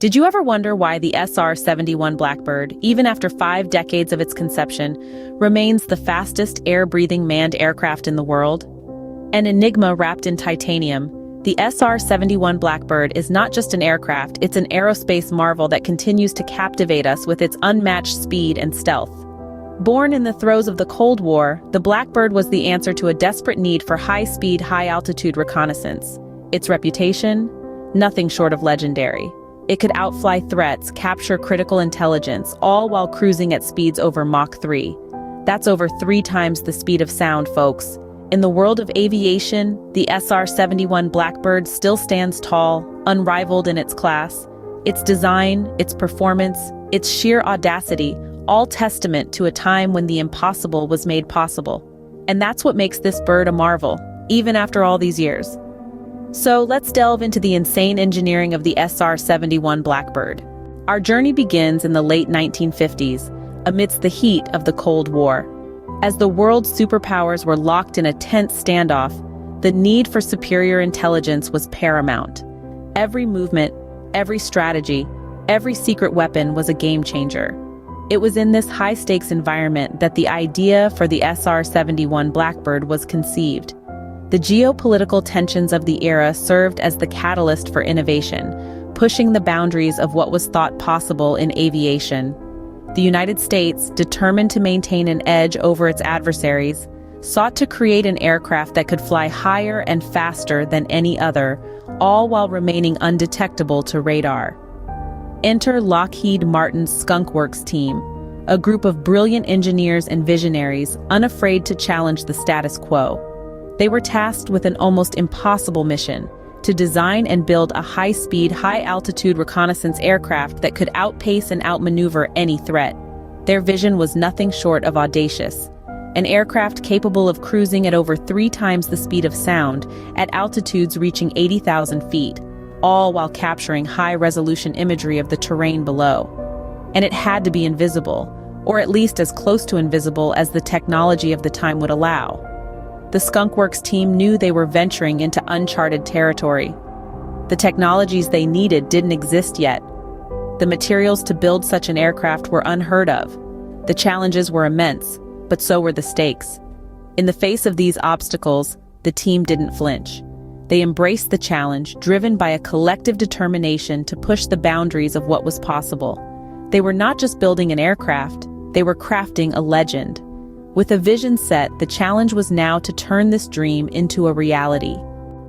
Did you ever wonder why the SR-71 Blackbird, even after 5 decades of its conception, remains the fastest air-breathing manned aircraft in the world? An enigma wrapped in titanium, the SR-71 Blackbird is not just an aircraft, it's an aerospace marvel that continues to captivate us with its unmatched speed and stealth. Born in the throes of the Cold War, the Blackbird was the answer to a desperate need for high-speed, high-altitude reconnaissance. Its reputation? Nothing short of legendary. It could outfly threats, capture critical intelligence, all while cruising at speeds over Mach 3. That's over 3 times the speed of sound, folks. In the world of aviation, the SR-71 Blackbird still stands tall, unrivaled in its class. Its design, its performance, its sheer audacity, all testament to a time when the impossible was made possible. And that's what makes this bird a marvel, even after all these years. So let's delve into the insane engineering of the SR-71 Blackbird. Our journey begins in the late 1950s, amidst the heat of the Cold War. As the world's superpowers were locked in a tense standoff, the need for superior intelligence was paramount. Every movement, every strategy, every secret weapon was a game changer. It was in this high-stakes environment that the idea for the SR-71 Blackbird was conceived. The geopolitical tensions of the era served as the catalyst for innovation, pushing the boundaries of what was thought possible in aviation. The United States, determined to maintain an edge over its adversaries, sought to create an aircraft that could fly higher and faster than any other, all while remaining undetectable to radar. Enter Lockheed Martin's Skunk Works team, a group of brilliant engineers and visionaries unafraid to challenge the status quo. They were tasked with an almost impossible mission: to design and build a high-speed, high-altitude reconnaissance aircraft that could outpace and outmaneuver any threat. Their vision was nothing short of audacious: an aircraft capable of cruising at over 3 times the speed of sound, at altitudes reaching 80,000 feet, all while capturing high-resolution imagery of the terrain below. And it had to be invisible, or at least as close to invisible as the technology of the time would allow. The Skunk Works team knew they were venturing into uncharted territory. The technologies they needed didn't exist yet. The materials to build such an aircraft were unheard of. The challenges were immense, but so were the stakes. In the face of these obstacles, the team didn't flinch. They embraced the challenge, driven by a collective determination to push the boundaries of what was possible. They were not just building an aircraft, they were crafting a legend. With a vision set, the challenge was now to turn this dream into a reality.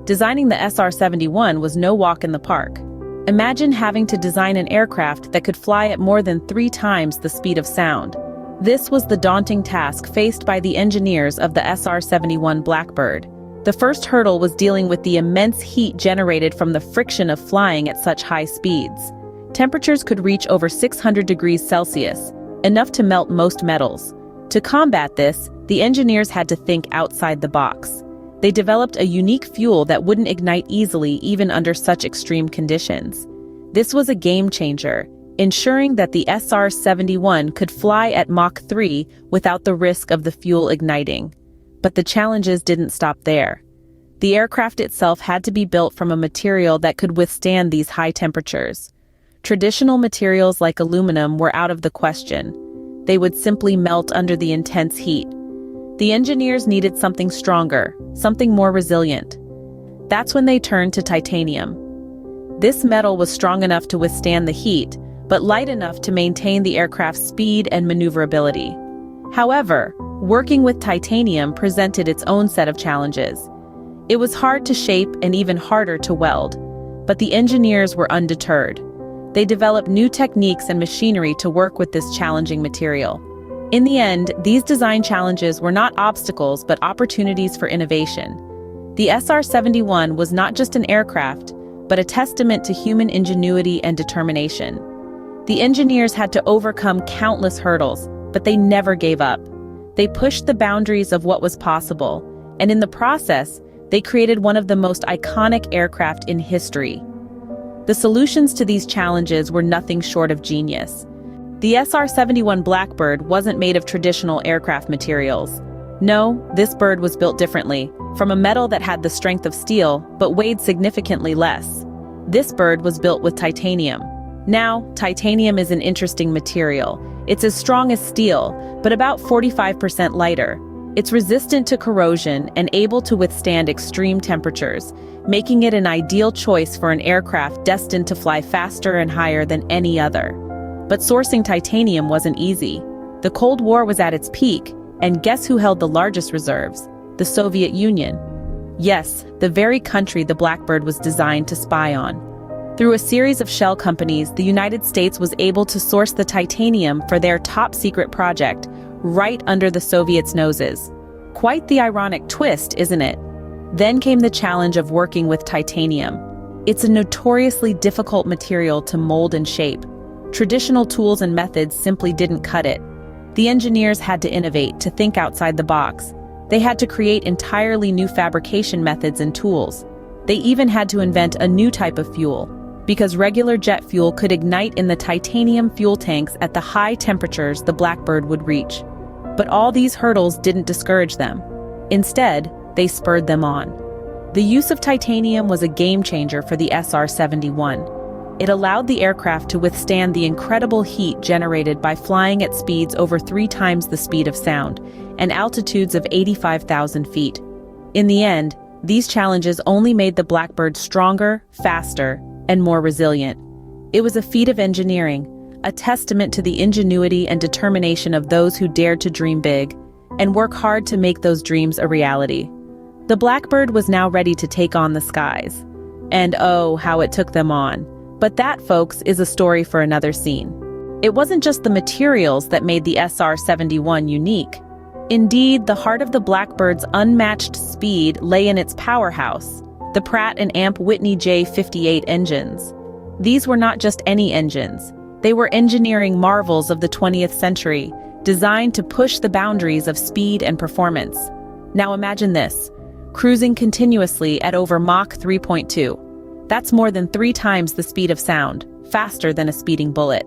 Designing the SR-71 was no walk in the park. Imagine having to design an aircraft that could fly at more than 3 times the speed of sound. This was the daunting task faced by the engineers of the SR-71 Blackbird. The first hurdle was dealing with the immense heat generated from the friction of flying at such high speeds. Temperatures could reach over 600 degrees Celsius, enough to melt most metals. To combat this, the engineers had to think outside the box. They developed a unique fuel that wouldn't ignite easily even under such extreme conditions. This was a game changer, ensuring that the SR-71 could fly at Mach 3 without the risk of the fuel igniting. But the challenges didn't stop there. The aircraft itself had to be built from a material that could withstand these high temperatures. Traditional materials like aluminum were out of the question. They would simply melt under the intense heat. The engineers needed something stronger, something more resilient. That's when they turned to titanium. This metal was strong enough to withstand the heat, but light enough to maintain the aircraft's speed and maneuverability. However, working with titanium presented its own set of challenges. It was hard to shape and even harder to weld, but the engineers were undeterred. They developed new techniques and machinery to work with this challenging material. In the end, these design challenges were not obstacles but opportunities for innovation. The SR-71 was not just an aircraft, but a testament to human ingenuity and determination. The engineers had to overcome countless hurdles, but they never gave up. They pushed the boundaries of what was possible, and in the process, they created one of the most iconic aircraft in history. The solutions to these challenges were nothing short of genius. The SR-71 Blackbird wasn't made of traditional aircraft materials. No, this bird was built differently, from a metal that had the strength of steel, but weighed significantly less. This bird was built with titanium. Now, titanium is an interesting material. It's as strong as steel, but about 45% lighter. It's resistant to corrosion and able to withstand extreme temperatures, making it an ideal choice for an aircraft destined to fly faster and higher than any other. But sourcing titanium wasn't easy. The Cold War was at its peak, and guess who held the largest reserves? The Soviet Union. Yes, the very country the Blackbird was designed to spy on. Through a series of shell companies, the United States was able to source the titanium for their top-secret project, right under the Soviets' noses. Quite the ironic twist, isn't it? Then came the challenge of working with titanium. It's a notoriously difficult material to mold and shape. Traditional tools and methods simply didn't cut it. The engineers had to innovate, to think outside the box. They had to create entirely new fabrication methods and tools. They even had to invent a new type of fuel, because regular jet fuel could ignite in the titanium fuel tanks at the high temperatures the Blackbird would reach. But all these hurdles didn't discourage them. Instead, they spurred them on. The use of titanium was a game-changer for the SR-71. It allowed the aircraft to withstand the incredible heat generated by flying at speeds over 3 times the speed of sound, and altitudes of 85,000 feet. In the end, these challenges only made the Blackbird stronger, faster, and more resilient. It was a feat of engineering, a testament to the ingenuity and determination of those who dared to dream big and work hard to make those dreams a reality. The Blackbird was now ready to take on the skies. And oh, how it took them on. But that, folks, is a story for another scene. It wasn't just the materials that made the SR-71 unique. Indeed, the heart of the Blackbird's unmatched speed lay in its powerhouse, the Pratt & Amp Whitney J58 engines. These were not just any engines. They were engineering marvels of the 20th century, designed to push the boundaries of speed and performance. Now imagine this, cruising continuously at over Mach 3.2. That's more than 3 times the speed of sound, faster than a speeding bullet.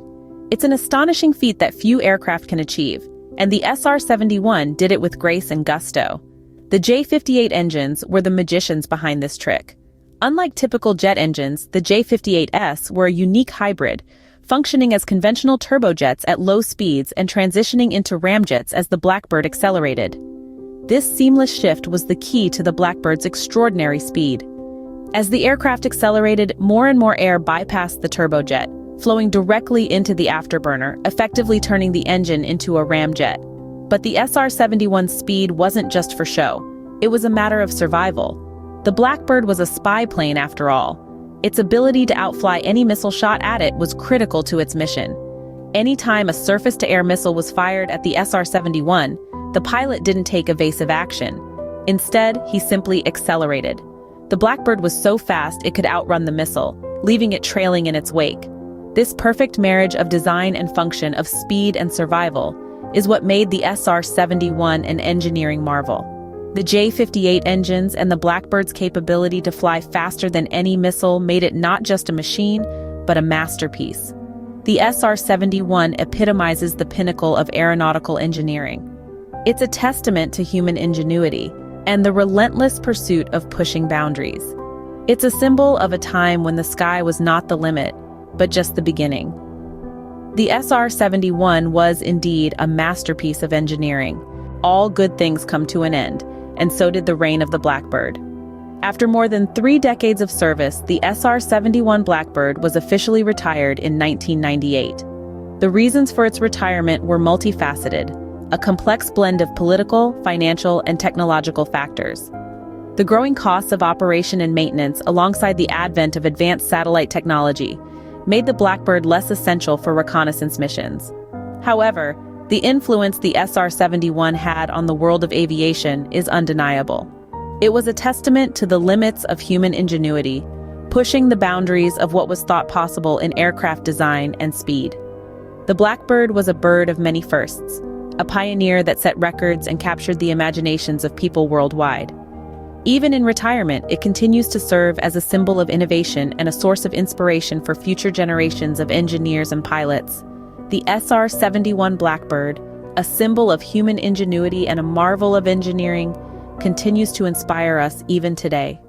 It's an astonishing feat that few aircraft can achieve, and the SR-71 did it with grace and gusto. The J58 engines were the magicians behind this trick. Unlike typical jet engines, the J58S were a unique hybrid, functioning as conventional turbojets at low speeds and transitioning into ramjets as the Blackbird accelerated. This seamless shift was the key to the Blackbird's extraordinary speed. As the aircraft accelerated, more and more air bypassed the turbojet, flowing directly into the afterburner, effectively turning the engine into a ramjet. But the SR-71's speed wasn't just for show. It was a matter of survival. The Blackbird was a spy plane after all. Its ability to outfly any missile shot at it was critical to its mission. Anytime a surface-to-air missile was fired at the SR-71, the pilot didn't take evasive action. Instead, he simply accelerated. The Blackbird was so fast it could outrun the missile, leaving it trailing in its wake. This perfect marriage of design and function, of speed and survival, is what made the SR-71 an engineering marvel. The J58 engines and the Blackbird's capability to fly faster than any missile made it not just a machine, but a masterpiece. The SR-71 epitomizes the pinnacle of aeronautical engineering. It's a testament to human ingenuity and the relentless pursuit of pushing boundaries. It's a symbol of a time when the sky was not the limit, but just the beginning. The SR-71 was indeed a masterpiece of engineering. All good things come to an end, and so did the reign of the Blackbird. After more than 3 decades of service, the SR-71 Blackbird was officially retired in 1998. The reasons for its retirement were multifaceted, a complex blend of political, financial, and technological factors. The growing costs of operation and maintenance, alongside the advent of advanced satellite technology, made the Blackbird less essential for reconnaissance missions. However, the influence the SR-71 had on the world of aviation is undeniable. It was a testament to the limits of human ingenuity, pushing the boundaries of what was thought possible in aircraft design and speed. The Blackbird was a bird of many firsts, a pioneer that set records and captured the imaginations of people worldwide. Even in retirement, it continues to serve as a symbol of innovation and a source of inspiration for future generations of engineers and pilots. The SR-71 Blackbird, a symbol of human ingenuity and a marvel of engineering, continues to inspire us even today.